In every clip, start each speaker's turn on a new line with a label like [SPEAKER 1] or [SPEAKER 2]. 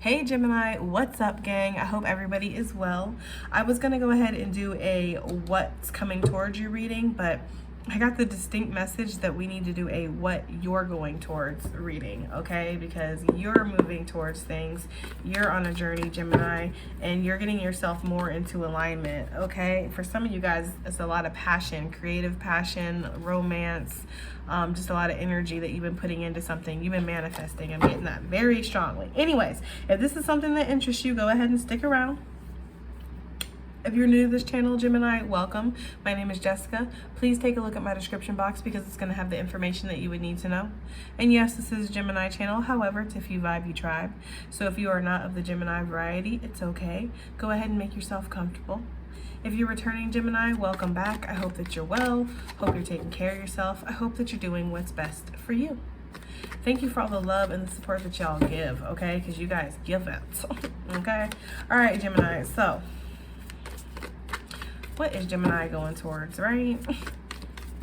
[SPEAKER 1] Hey Gemini, what's up gang? I hope everybody is well. I was gonna go ahead and do a what's coming towards you reading, but I got the distinct message that we need to do a what you're going towards reading, okay? Because you're moving towards things, you're on a journey, Gemini, and you're getting yourself more into alignment, okay? For some of you guys, it's a lot of passion, creative passion, romance, just a lot of energy that you've been putting into something. You've been manifesting. I'm getting that very strongly. Anyways, if this is something that interests you, go ahead and stick around. If you're new to this channel, Gemini, welcome. My name is Jessica. Please take a look at my description box because it's going to have the information that you would need to know. And yes, this is a Gemini channel. However, it's if you vibe, you tribe. So if you are not of the Gemini variety, it's okay. Go ahead and make yourself comfortable. If you're returning Gemini, welcome back. I hope that you're well. Hope you're taking care of yourself. I hope that you're doing what's best for you. Thank you for all the love and the support that y'all give, okay? Because you guys give it, okay? All right, Gemini, so what is Gemini going towards, right?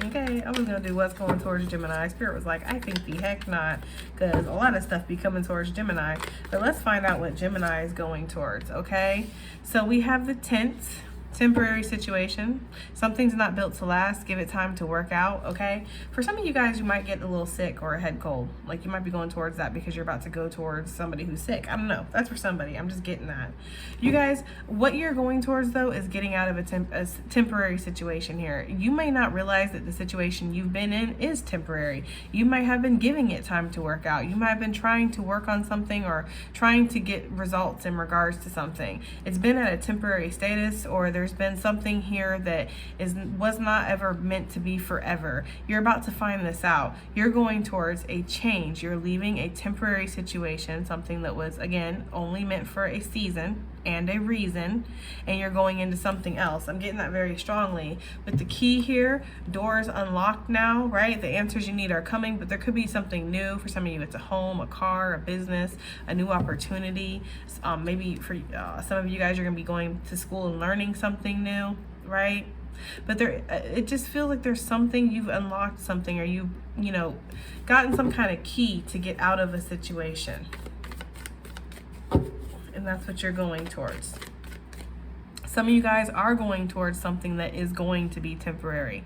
[SPEAKER 1] Okay, I was gonna do what's going towards Gemini. Spirit was like, I think the heck not, because a lot of stuff be coming towards Gemini. But let's find out what Gemini is going towards, okay? So we have the tense. Temporary situation. Something's not built to last. Give it time to work out, okay? For some of you guys, you might get a little sick or a head cold. Like you might be going towards that because you're about to go towards somebody who's sick. I don't know. That's for somebody. I'm just getting that. You guys, what you're going towards though is getting out of a temporary situation here. You may not realize that the situation you've been in is temporary. You might have been giving it time to work out. You might have been trying to work on something or trying to get results in regards to something. It's been at a temporary status, or there's been something here that was not ever meant to be forever. You're about to find this out. You're going towards a change. You're leaving a temporary situation, something that was, again, only meant for a season and a reason, and you're going into something else. I'm getting that very strongly. With the key here, doors unlocked now, right? The answers you need are coming, but there could be something new. For some of you, it's a home, a car, a business, a new opportunity. Maybe for some of you guys, you're gonna be going to school and learning something new, right? But there, it just feels like there's something, you've unlocked something, or you know, gotten some kind of key to get out of a situation. And that's what you're going towards. Some of you guys are going towards something that is going to be temporary.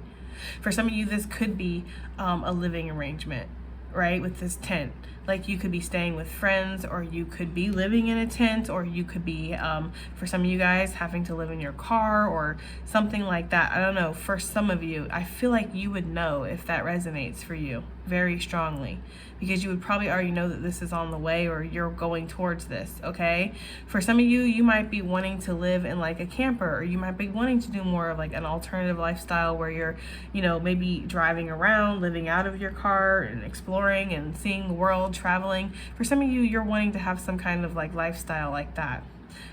[SPEAKER 1] For some of you, this could be a living arrangement, right? With this tent. Like you could be staying with friends, or you could be living in a tent, or you could be, for some of you guys, having to live in your car or something like that. I don't know. For some of you, I feel like you would know if that resonates for you very strongly, because you would probably already know that this is on the way, or you're going towards this, okay? For some of you, you might be wanting to live in like a camper, or you might be wanting to do more of like an alternative lifestyle where you're, you know, maybe driving around, living out of your car and exploring and seeing the world, traveling. For some of you, you're wanting to have some kind of like lifestyle like that.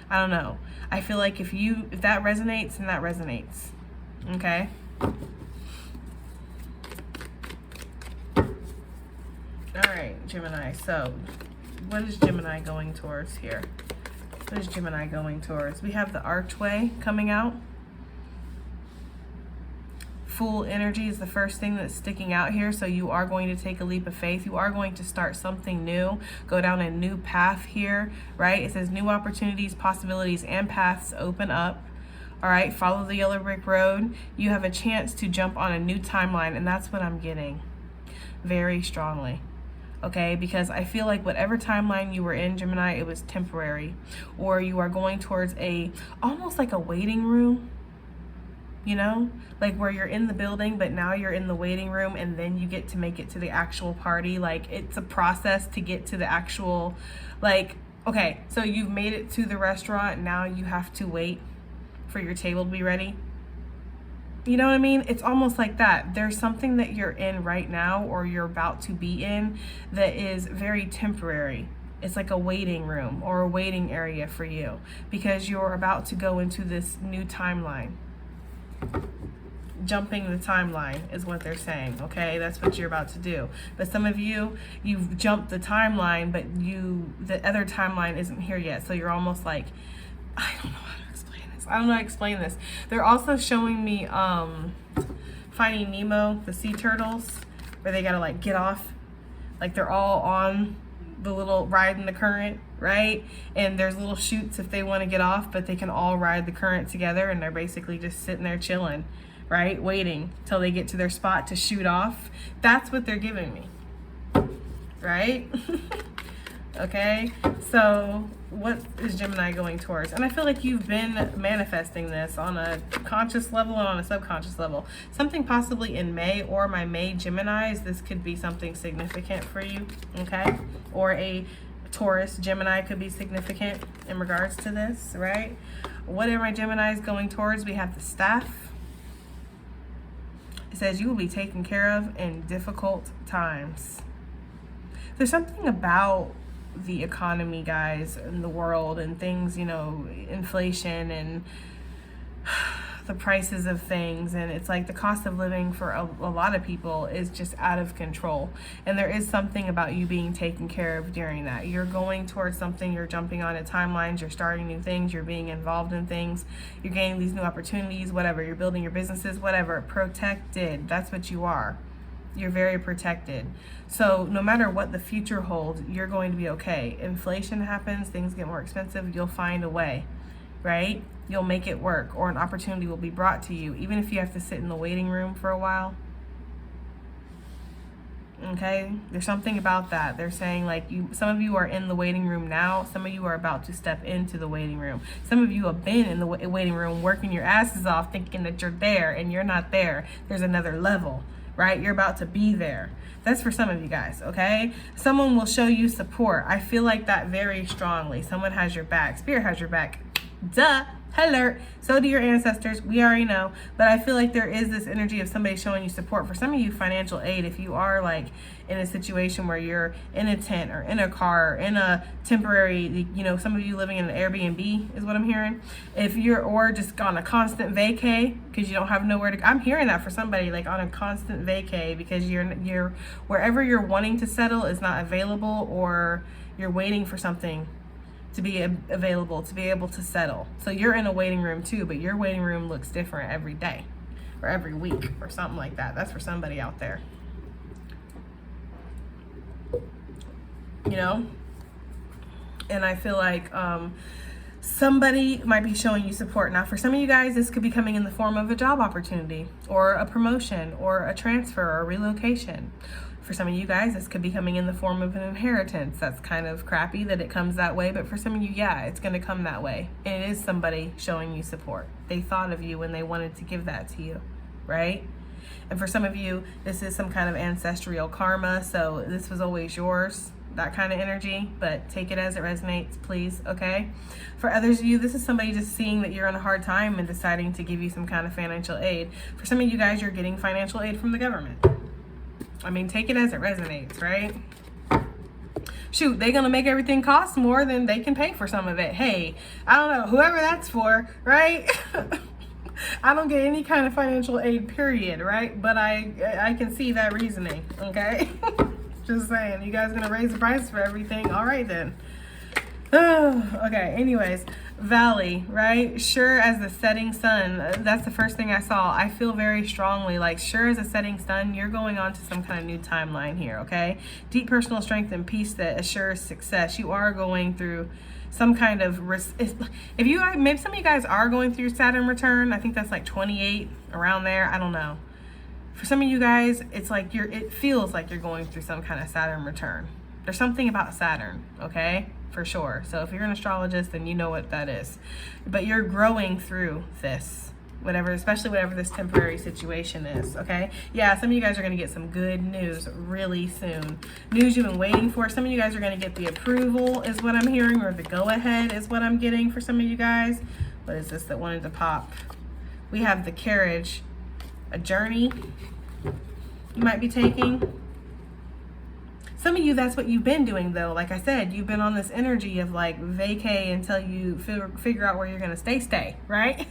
[SPEAKER 1] I don't know. I feel like if that resonates, then that resonates, okay? All right, Gemini, so what is Gemini going towards here? What is Gemini going towards? We have the archway coming out. Full energy is the first thing that's sticking out here. So you are going to take a leap of faith. You are going to start something new, go down a new path here, right? It says new opportunities, possibilities, and paths open up. All right, follow the yellow brick road. You have a chance to jump on a new timeline, and that's what I'm getting very strongly. Okay, because I feel like whatever timeline you were in, Gemini, it was temporary, or you are going towards almost like a waiting room, you know, like where you're in the building, but now you're in the waiting room, and then you get to make it to the actual party. Like it's a process to get to the actual, like, okay, so you've made it to the restaurant. Now you have to wait for your table to be ready. You know what I mean? It's almost like that. There's something that you're in right now, or you're about to be in, that is very temporary. It's like a waiting room or a waiting area for you, because you're about to go into this new timeline. Jumping the timeline is what they're saying, okay? That's what you're about to do. But some of you, you've jumped the timeline, but the other timeline isn't here yet. So you're almost like, I don't know how to explain this. I don't know how to explain this. They're also showing me Finding Nemo, the sea turtles, where they gotta like get off. Like they're all on the little ride in the current, right? And there's little chutes if they want to get off, but they can all ride the current together, and they're basically just sitting there chilling, right? Waiting till they get to their spot to shoot off. That's what they're giving me, right? Okay, so what is Gemini going towards? And I feel like you've been manifesting this on a conscious level and on a subconscious level. Something possibly in May, or my May Geminis, this could be something significant for you, okay? Or a Taurus Gemini could be significant in regards to this, right? What are my Geminis going towards? We have the Staff. It says you will be taken care of in difficult times. There's something about the economy, guys, in the world and things, you know, inflation and the prices of things, and it's like the cost of living for a lot of people is just out of control, and there is something about you being taken care of during that. You're going towards something, you're jumping on at timelines, you're starting new things, you're being involved in things, you're gaining these new opportunities, whatever, you're building your businesses, whatever. Protected, that's what you are. You're very protected. So no matter what the future holds, you're going to be okay. Inflation happens, things get more expensive, you'll find a way, right? You'll make it work, or an opportunity will be brought to you, even if you have to sit in the waiting room for a while. Okay, there's something about that. They're saying like some of you are in the waiting room now, some of you are about to step into the waiting room. Some of you have been in the waiting room working your asses off thinking that you're there, and you're not there. There's another level, right? You're about to be there. That's for some of you guys, okay? Someone will show you support. I feel like that very strongly. Someone has your back. Spirit has your back. Duh. Alert. So do your ancestors. We already know. But I feel like there is this energy of somebody showing you support. For some of you, financial aid, if you are like in a situation where you're in a tent or in a car, or in a temporary, you know, some of you living in an Airbnb is what I'm hearing. If you're, or just on a constant vacay because you don't have nowhere to go. I'm hearing that for somebody, like on a constant vacay because you're wherever you're wanting to settle is not available, or you're waiting for something to be available to be able to settle. So you're in a waiting room too, but your waiting room looks different every day or every week or something like that. That's for somebody out there, you know? And I feel like somebody might be showing you support. Now for some of you guys, this could be coming in the form of a job opportunity or a promotion or a transfer or a relocation. For some of you guys, this could be coming in the form of an inheritance. That's kind of crappy that it comes that way, but for some of you, yeah, it's going to come that way. And it is somebody showing you support. They thought of you when they wanted to give that to you, right? And for some of you, this is some kind of ancestral karma, so this was always yours, that kind of energy, but take it as it resonates, please, okay? For others of you, this is somebody just seeing that you're in a hard time and deciding to give you some kind of financial aid. For some of you guys, you're getting financial aid from the government. I mean, take it as it resonates, right? Shoot, they're going to make everything cost more than they can pay for some of it. Hey, I don't know, whoever that's for, right? I don't get any kind of financial aid, period, right? But I can see that reasoning, okay? Just saying, you guys going to raise the price for everything? All right, then. Okay, anyways, Valley, right? Sure as the setting sun. That's the first thing I saw. I feel very strongly like sure as a setting sun, you're going on to some kind of new timeline here, okay? Deep personal strength and peace that assures success. You are going through some kind of, if you are, maybe some of you guys are going through Saturn return. I think that's like 28, around there. I don't know. For some of you guys, it's like it feels like you're going through some kind of Saturn return. There's something about Saturn, okay? For sure. So if you're an astrologist, then you know what that is. But you're growing through this, whatever, especially whatever this temporary situation is, okay? Yeah, some of you guys are going to get some good news really soon. News you've been waiting for. Some of you guys are going to get the approval is what I'm hearing, or the go-ahead is what I'm getting for some of you guys. What is this that wanted to pop? We have the carriage, a journey you might be taking. Some of you, that's what you've been doing, though. Like I said, you've been on this energy of like vacay until you figure out where you're going to stay, right?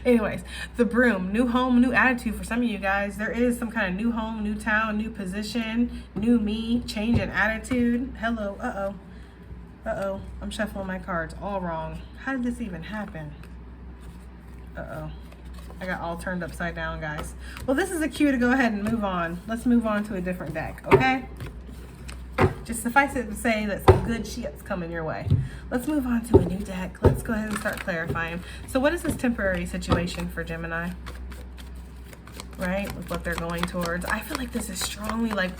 [SPEAKER 1] Anyways, the broom, new home, new attitude for some of you guys. There is some kind of new home, new town, new position, new me, change in attitude. Hello, uh-oh. I'm shuffling my cards all wrong. How did this even happen? Uh-oh. I got all turned upside down, guys. Well, this is a cue to go ahead and move on. Let's move on to a different deck, okay? Just suffice it to say that some good shit's coming your way. Let's move on to a new deck. Let's go ahead and start clarifying. So what is this temporary situation for Gemini? Right? With what they're going towards. I feel like this is strongly like,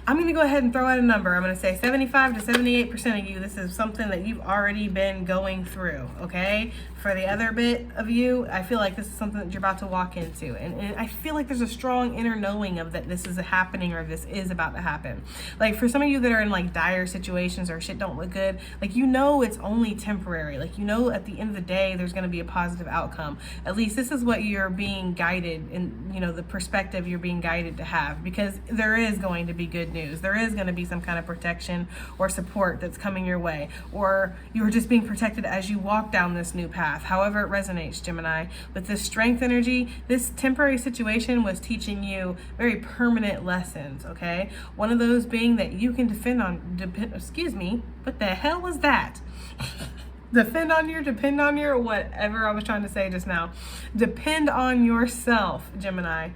[SPEAKER 1] I'm going to go ahead and throw out a number. I'm going to say 75 to 78% of you, this is something that you've already been going through, okay? For the other bit of you, I feel like this is something that you're about to walk into. And I feel like there's a strong inner knowing of that this is happening or this is about to happen. Like for some of you that are in like dire situations or shit don't look good, like you know it's only temporary. Like you know at the end of the day, there's going to be a positive outcome. At least this is what you're being guided in, you know, the perspective you're being guided to have, because there is going to be good news. There is going to be some kind of protection or support that's coming your way, or you're just being protected as you walk down this new path. However it resonates, Gemini. With this strength energy, this temporary situation was teaching you very permanent lessons, okay? One of those being that you can depend on, excuse me, what the hell was that? Depend on your, whatever I was trying to say just now. Depend on yourself, Gemini.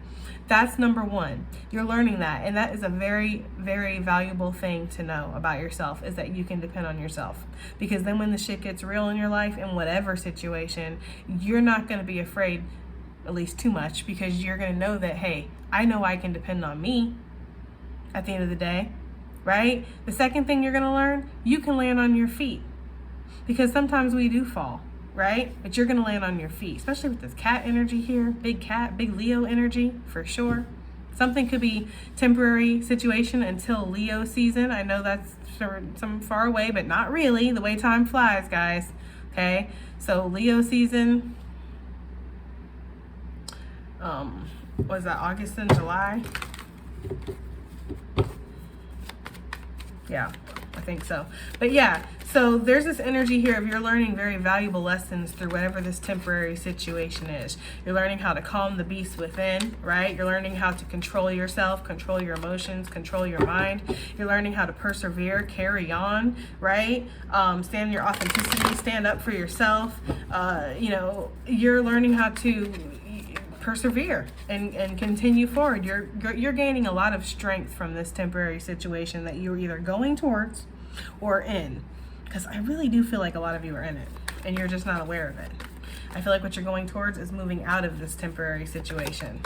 [SPEAKER 1] That's number one. You're learning that. And that is a very, very valuable thing to know about yourself, is that you can depend on yourself. Because then when the shit gets real in your life, in whatever situation, you're not going to be afraid, at least too much, because you're going to know that, hey, I know I can depend on me at the end of the day, right? The second thing you're going to learn, you can land on your feet. Because sometimes we do fall, right? But you're going to land on your feet, especially with this cat energy here. Big cat, big Leo energy for sure. Something could be temporary situation until Leo season. I know that's some far away, but not really. The way time flies, guys. Okay, so Leo season. Was that August and July? Yeah, I think so. But yeah, so there's this energy here of you're learning very valuable lessons through whatever this temporary situation is. You're learning how to calm the beast within, right? You're learning how to control yourself, control your emotions, control your mind. You're learning how to persevere, carry on, right? Stand in your authenticity, stand up for yourself. You know, you're learning how to persevere and continue forward. You're gaining a lot of strength from this temporary situation that you're either going towards or in. Because I really do feel like a lot of you are in it and you're just not aware of it. I feel like what you're going towards is moving out of this temporary situation.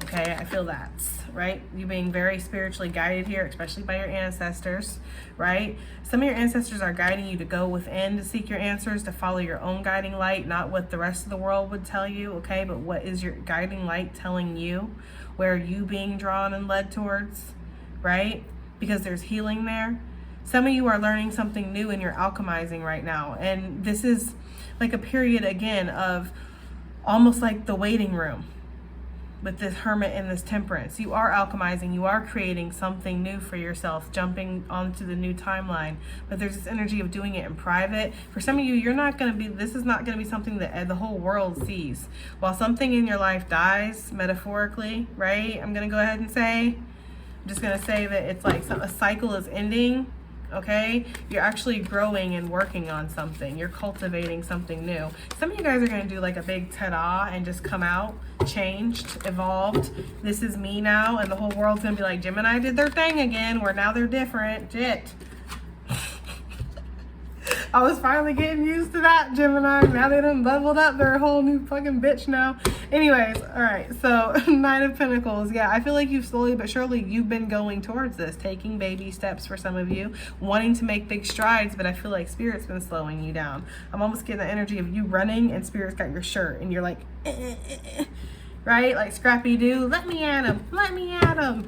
[SPEAKER 1] Okay, I feel that, right? You being very spiritually guided here, especially by your ancestors, right? Some of your ancestors are guiding you to go within to seek your answers, to follow your own guiding light, not what the rest of the world would tell you, okay? But what is your guiding light telling you? Where are you being drawn and led towards, right? Because there's healing there. Some of you are learning something new and you're alchemizing right now. And this is like a period, again, of almost like the waiting room with this hermit and this temperance. You are alchemizing. You are creating something new for yourself, jumping onto the new timeline. But there's this energy of doing it in private. For some of you, you're not going to be, this is not going to be something that the whole world sees. While something in your life dies, metaphorically, right? I'm going to go ahead and say, I'm just going to say that it's like a cycle is ending. Okay, you're actually growing and working on something. You're cultivating something new. Some of you guys are going to do like a big ta-da and just come out changed, evolved. This is me now, and the whole world's going to be like, Gemini did their thing again, where now they're different. Shit. I was finally getting used to that, Gemini. Now they done leveled up. They're a whole new fucking bitch now. Anyways, all right. So Knight of Pentacles. Yeah, I feel like you've slowly but surely, you've been going towards this, taking baby steps for some of you, wanting to make big strides, but I feel like Spirit's been slowing you down. I'm almost getting the energy of you running and Spirit's got your shirt and you're like, right? Like Scrappy-Doo, let me at him. Let me at him.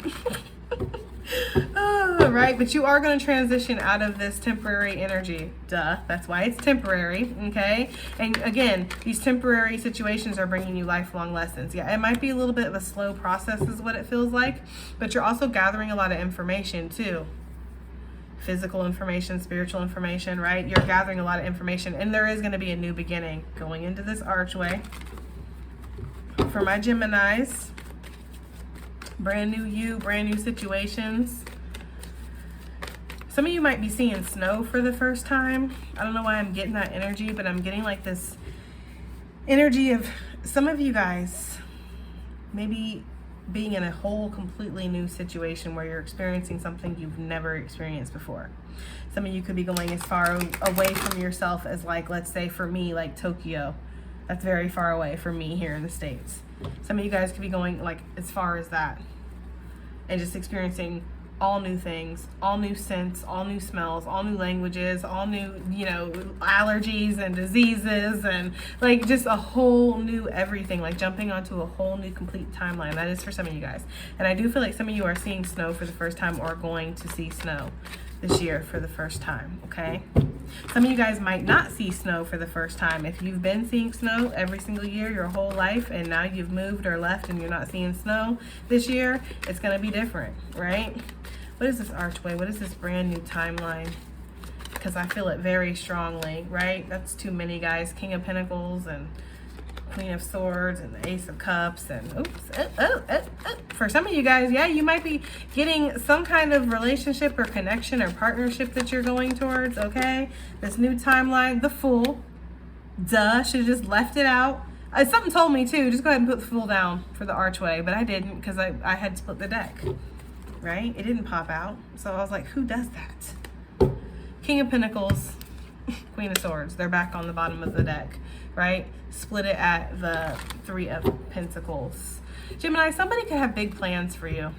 [SPEAKER 1] Oh, right, but you are going to transition out of this temporary energy. Duh, that's why it's temporary, okay? And again, these temporary situations are bringing you lifelong lessons. Yeah, it might be a little bit of a slow process is what it feels like, but you're also gathering a lot of information too. Physical information, spiritual information, right? You're gathering a lot of information, and there is going to be a new beginning going into this archway. For my Geminis, brand new you, brand new situations. Some of you might be seeing snow for the first time. I don't know why I'm getting that energy, but I'm getting like this energy of some of you guys, maybe being in a whole completely new situation where you're experiencing something you've never experienced before. Some of you could be going as far away from yourself as, like, let's say for me, like Tokyo. That's very far away from me here in the States. Some of you guys could be going like as far as that and just experiencing all new things, all new scents, all new smells, all new languages, all new, you know, allergies and diseases, and like just a whole new everything, like jumping onto a whole new complete timeline. That is for some of you guys. And I do feel like some of you are seeing snow for the first time or going to see snow this year for the first time, okay? Some of you guys might not see snow for the first time. If you've been seeing snow every single year your whole life and now you've moved or left and you're not seeing snow this year, it's going to be different, right? What is this archway? What is this brand new timeline? Because I feel it very strongly, right? That's too many, guys. King of Pentacles and Queen of Swords and the Ace of Cups and for some of you guys, yeah, you might be getting some kind of relationship or connection or partnership that you're going towards, okay? This new timeline, the Fool. Duh, should have just left it out. Something told me too, just go ahead and put the Fool down for the archway, but I didn't because I had split the deck, right? It didn't pop out, so I was like, who does that? King of Pentacles, Queen of Swords, they're back on the bottom of the deck, right? Split it at the Three of Pentacles. Gemini, somebody could have big plans for you.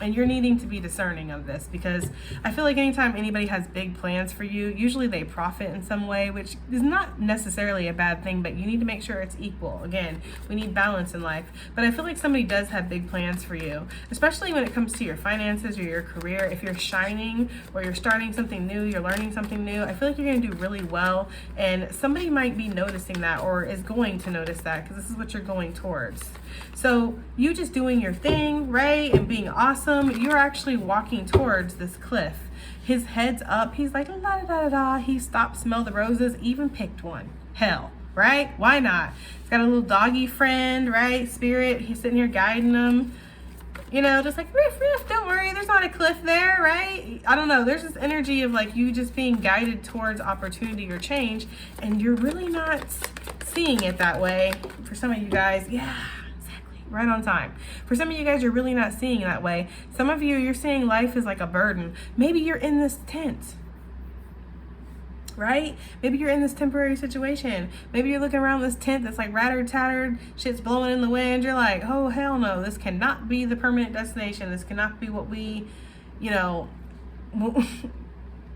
[SPEAKER 1] And you're needing to be discerning of this, because I feel like anytime anybody has big plans for you, usually they profit in some way, which is not necessarily a bad thing, but you need to make sure it's equal. Again, we need balance in life. But I feel like somebody does have big plans for you, especially when it comes to your finances or your career. If you're shining or you're starting something new, you're learning something new, I feel like you're going to do really well. And somebody might be noticing that or is going to notice that, because this is what you're going towards. So you just doing your thing, right, and being awesome, you're actually walking towards this cliff. His head's up. He's like, la da da da da. He stopped, smelled the roses, even picked one. Hell, right? Why not? He's got a little doggy friend, right? Spirit. He's sitting here guiding him. You know, just like, riff, riff, don't worry. There's not a cliff there, right? I don't know. There's this energy of like you just being guided towards opportunity or change, and you're really not seeing it that way. For some of you guys, yeah. Right on time. For some of you guys, you're really not seeing that way. Some of you, you're seeing life as like a burden. Maybe you're in this tent, right? Maybe you're in this temporary situation. Maybe you're looking around this tent that's like rattered, tattered, shit's blowing in the wind. You're like, oh, hell no, this cannot be the permanent destination. This cannot be what we, you know,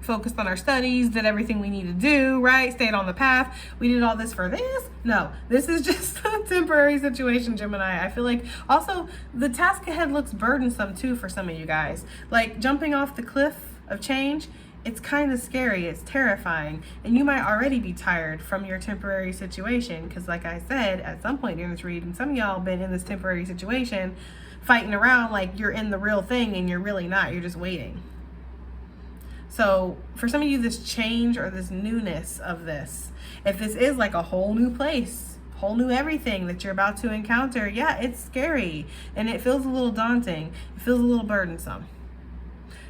[SPEAKER 1] focused on our studies, did everything we need to do, right? Stayed on the path. We did all this for this. No, this is just a temporary situation, Gemini. I feel like also the task ahead looks burdensome too for some of you guys. Like jumping off the cliff of change, it's kind of scary. It's terrifying. And you might already be tired from your temporary situation, because like I said, at some point during this reading, some of y'all been in this temporary situation fighting around like you're in the real thing and you're really not. You're just waiting. So for some of you, this change or this newness of this, if this is like a whole new place, whole new everything that you're about to encounter, yeah, it's scary and it feels a little daunting. It feels a little burdensome,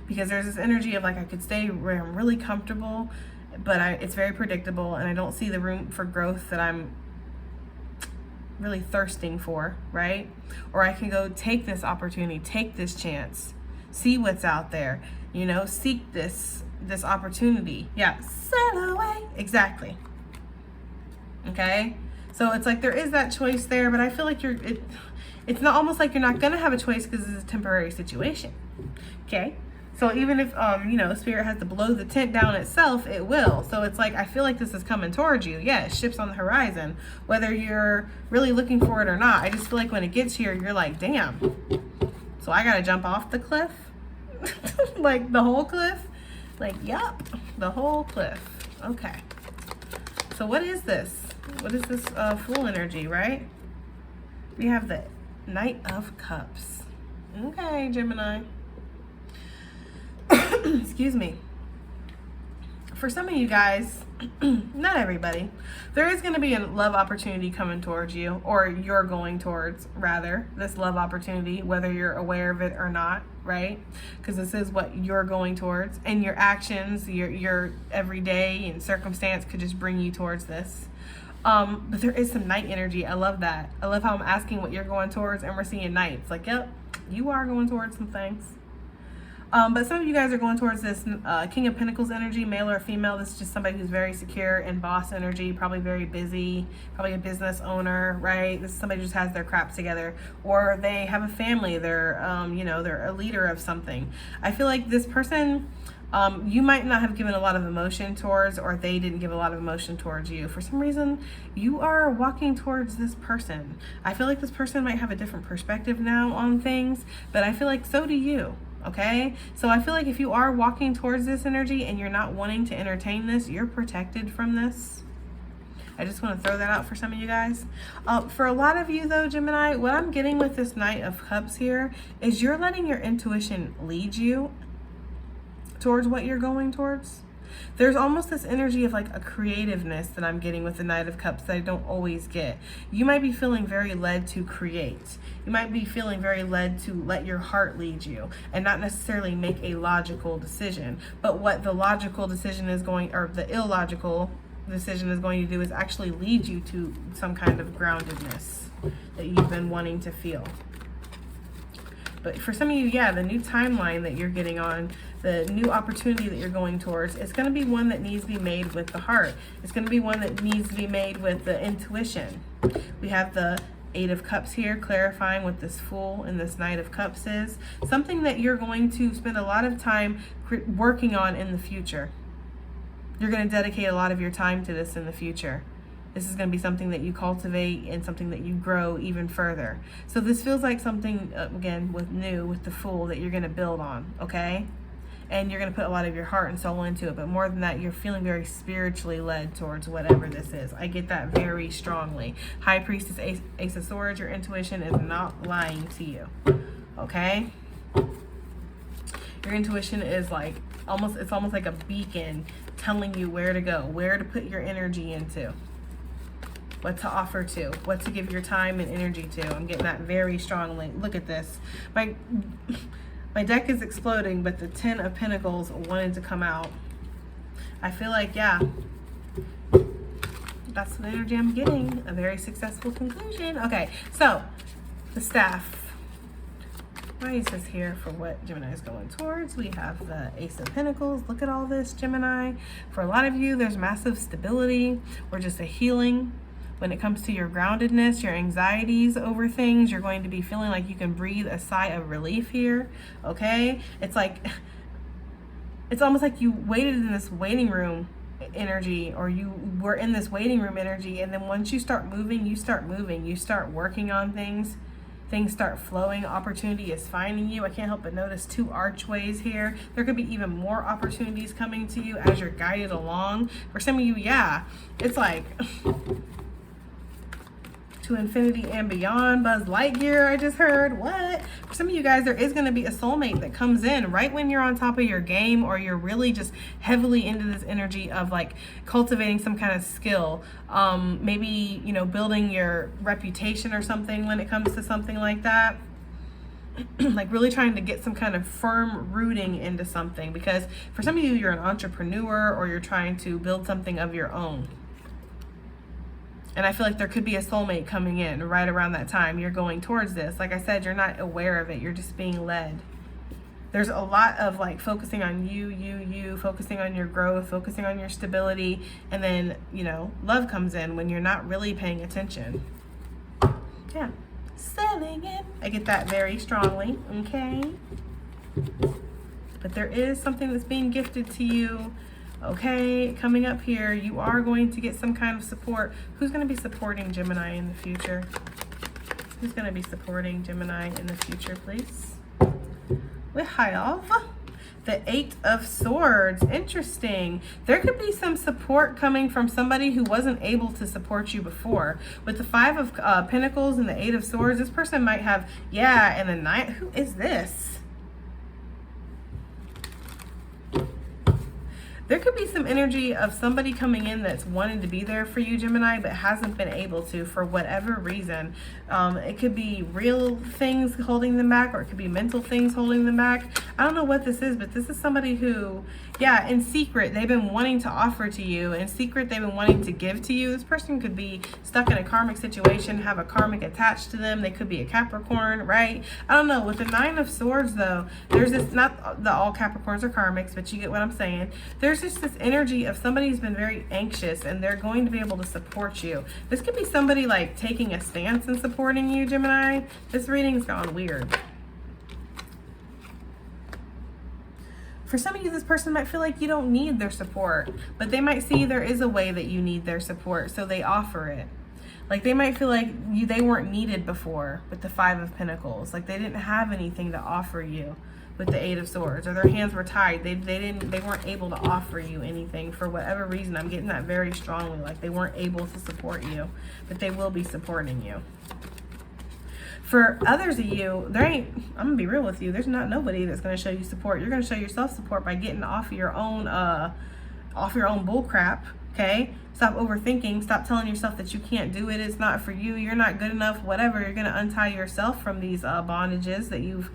[SPEAKER 1] because there's this energy of like, I could stay where I'm really comfortable, but it's very predictable and I don't see the room for growth that I'm really thirsting for, right? Or I can go take this opportunity, take this chance, see what's out there. You know, seek this opportunity. Yeah, sail away. Exactly. Okay? So it's like there is that choice there, but I feel like it's not almost like you're not going to have a choice because it's a temporary situation. Okay? So even if, you know, Spirit has to blow the tent down itself, it will. So it's like, I feel like this is coming towards you. Yeah, ship's on the horizon, whether you're really looking for it or not. I just feel like when it gets here, you're like, damn. So I got to jump off the cliff? Like the whole cliff? Like, yup, the whole cliff. Okay. So what is this? What is this Fool energy, right? We have the Knight of Cups. Okay, Gemini. Excuse me. For some of you guys, not everybody, there is going to be a love opportunity coming towards you, or you're going towards, rather, this love opportunity, whether you're aware of it or not, right? Because this is what you're going towards, and your actions, your everyday and circumstance could just bring you towards this. But there is some night energy. I love that. I love how I'm asking what you're going towards, and we're seeing night. It's like, yep, You are going towards some things. But some of you guys are going towards this King of Pentacles energy, male or female. This is just somebody who's very secure and boss energy, probably very busy, probably a business owner, right? This is somebody who just has their crap together, or they have a family. They're, you know, they're a leader of something. I feel like this person, you might not have given a lot of emotion towards, or they didn't give a lot of emotion towards you. For some reason, you are walking towards this person. I feel like this person might have a different perspective now on things, but I feel like so do you. Okay, so I feel like if you are walking towards this energy and you're not wanting to entertain this, you're protected from this. I just want to throw that out for some of you guys. For a lot of you though, Gemini, what I'm getting with this Knight of Cups here is you're letting your intuition lead you towards what you're going towards. There's almost this energy of like a creativeness that I'm getting with the Knight of Cups that I don't always get. You might be feeling very led to create. You might be feeling very led to let your heart lead you and not necessarily make a logical decision. But what the logical decision is going, or the illogical decision is going to do, is actually lead you to some kind of groundedness that you've been wanting to feel. But for some of you, yeah, the new timeline that you're getting on, the new opportunity that you're going towards, it's going to be one that needs to be made with the heart. It's going to be one that needs to be made with the intuition. We have the Eight of Cups here, clarifying what this Fool and this Knight of Cups is. Something that you're going to spend a lot of time working on in the future. You're going to dedicate a lot of your time to this in the future. This is going to be something that you cultivate and something that you grow even further. So this feels like something, again, with the Fool that you're going to build on, okay? And you're going to put a lot of your heart and soul into it. But more than that, you're feeling very spiritually led towards whatever this is. I get that very strongly. High Priestess, Ace of Swords, your intuition is not lying to you, okay? Your intuition is like, it's almost like a beacon telling you where to go, where to put your energy into, what to offer to, what to give your time and energy to. I'm getting that very strongly. Look at this. My deck is exploding, but the Ten of Pentacles wanted to come out. I feel like, yeah, that's the energy I'm getting. A very successful conclusion. Okay, so the Staff. Why is this here for what Gemini is going towards? We have the Ace of Pentacles. Look at all this, Gemini. For a lot of you, there's massive stability or just a healing. When it comes to your groundedness, your anxieties over things, you're going to be feeling like you can breathe a sigh of relief here, okay? It's like, it's almost like you waited in this waiting room energy, or you were in this waiting room energy, and then once you start moving, you start working on things start flowing, opportunity is finding you. I can't help but notice two archways here. There could be even more opportunities coming to you as you're guided along. For some of you, yeah, it's like to infinity and beyond. Buzz Lightyear, I just heard. What? For some of you guys, there is going to be a soulmate that comes in right when you're on top of your game, or you're really just heavily into this energy of like cultivating some kind of skill. Maybe, you know, building your reputation or something when it comes to something like that. Like really trying to get some kind of firm rooting into something, because for some of you, you're an entrepreneur or you're trying to build something of your own. And I feel like there could be a soulmate coming in right around that time. You're going towards this. Like I said, you're not aware of it. You're just being led. There's a lot of like focusing on you, focusing on your growth, focusing on your stability. And then, you know, love comes in when you're not really paying attention. Yeah. Selling it. I get that very strongly. Okay. But there is something that's being gifted to you. Okay, coming up here, you are going to get some kind of support. Who's going to be supporting Gemini in the future? Who's going to be supporting Gemini in the future, please? We have the Eight of Swords. Interesting. There could be some support coming from somebody who wasn't able to support you before. With the Five of Pentacles and the Eight of Swords, this person might have, yeah, and the Knight. Who is this? There could be some energy of somebody coming in that's wanting to be there for you, Gemini, but hasn't been able to for whatever reason. It could be real things holding them back, or it could be mental things holding them back. I don't know what this is, but this is somebody who, yeah, in secret, they've been wanting to offer to you. In secret, they've been wanting to give to you. This person could be stuck in a karmic situation, have a karmic attached to them. They could be a Capricorn, right? I don't know. With the Nine of Swords, though, there's this, not that all Capricorns are karmics, but you get what I'm saying. There's just this energy of somebody who's been very anxious, and they're going to be able to support you. This could be somebody like taking a stance and supporting you, Gemini. This reading's gone weird. For some of you, this person might feel like you don't need their support, but they might see there is a way that you need their support, so they offer it. Like they might feel like they weren't needed before with the Five of Pentacles. Like they didn't have anything to offer you with the Eight of Swords, or their hands were tied. They weren't able to offer you anything for whatever reason. I'm getting that very strongly. Like they weren't able to support you, but they will be supporting you. For others of you, I'm gonna be real with you, there's not nobody that's gonna show you support. You're gonna show yourself support by getting off your own bull crap, okay? Stop overthinking, stop telling yourself that you can't do it, it's not for you, you're not good enough, whatever. You're gonna untie yourself from these bondages that you've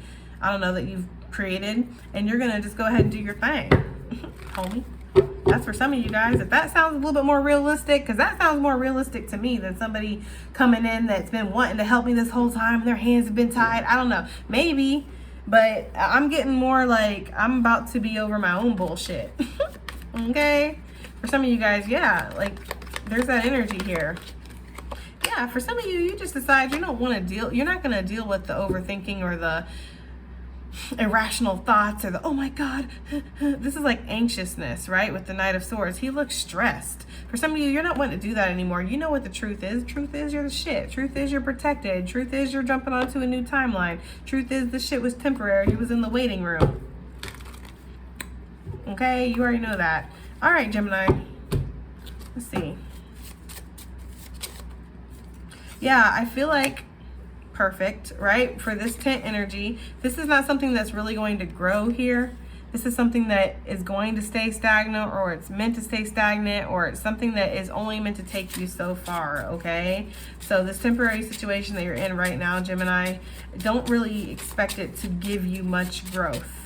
[SPEAKER 1] created, and you're gonna just go ahead and do your thing, homie. That's for some of you guys. If that sounds a little bit more realistic, because that sounds more realistic to me than somebody coming in that's been wanting to help me this whole time and their hands have been tied. I don't know. Maybe, but I'm getting more like I'm about to be over my own bullshit. Okay? For some of you guys, yeah, like there's that energy here. Yeah, for some of you, you just decide you don't want to deal, you're not going to deal with the overthinking or the irrational thoughts or the, oh my God, this is like anxiousness, right? With the Knight of Swords, he looks stressed. For some of you, you're not wanting to do that anymore. You know what the truth is. Truth is you're the shit. Truth is you're protected. Truth is you're jumping onto a new timeline. Truth is the shit was temporary. You was in the waiting room. Okay, you already know that. All right, Gemini. Let's see. Yeah, I feel like perfect, right? For this tent energy, this is not something that's really going to grow here. This is something that is going to stay stagnant, or it's meant to stay stagnant, or it's something that is only meant to take you so far, okay? So this temporary situation that you're in right now, Gemini, don't really expect it to give you much growth.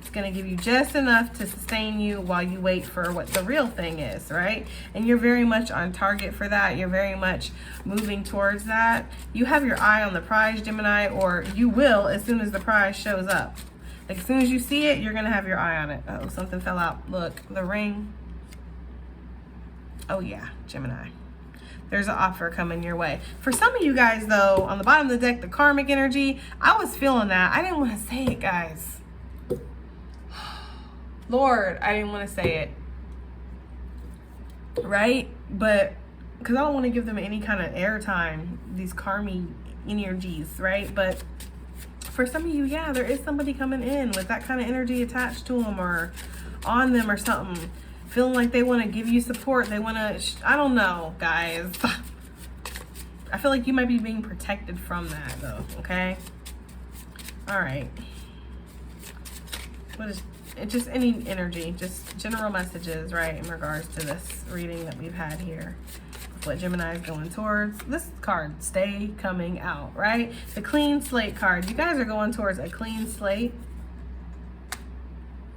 [SPEAKER 1] It's going to give you just enough to sustain you while you wait for what the real thing is, right? And you're very much on target for that. You're very much moving towards that. You have your eye on the prize, Gemini, or you will as soon as the prize shows up. Like as soon as you see it, you're going to have your eye on it. Oh, something fell out. Look, the ring. Oh yeah, Gemini. There's an offer coming your way. For some of you guys though, on the bottom of the deck, the karmic energy, I was feeling that. I didn't want to say it, guys. Lord, I didn't want to say it, right? But because I don't want to give them any kind of airtime, these karmic energies, right? But for some of you, yeah, there is somebody coming in with that kind of energy attached to them or on them or something, feeling like they want to give you support. They want to, I don't know, guys. I feel like you might be being protected from that though, okay? All right. What is just any energy, just general messages, right, in regards to this reading that we've had here, what Gemini is going towards. This card, stay coming out, right? The clean slate card. You guys are going towards a clean slate.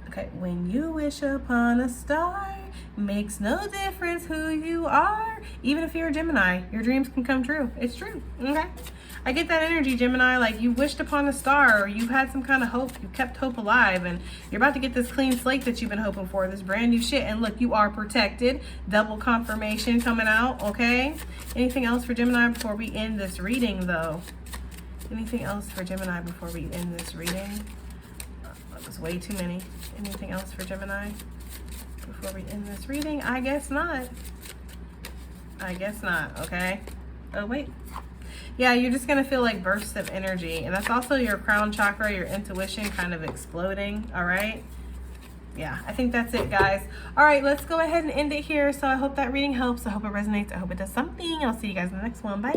[SPEAKER 1] Okay, when you wish upon a star, makes no difference who you are. Even if you're a Gemini, your dreams can come true. It's true, okay? I get that energy, Gemini, like you wished upon a star, or you had some kind of hope, you kept hope alive, and you're about to get this clean slate that you've been hoping for, this brand new shit, and look, you are protected. Double confirmation coming out, okay? Anything else for Gemini before we end this reading, though? Anything else for Gemini before we end this reading? That was way too many. Anything else for Gemini before we end this reading? I guess not. I guess not, okay? Oh, wait. Yeah, you're just going to feel like bursts of energy. And that's also your crown chakra, your intuition kind of exploding, all right? Yeah, I think that's it, guys. All right, let's go ahead and end it here. So I hope that reading helps. I hope it resonates. I hope it does something. I'll see you guys in the next one. Bye.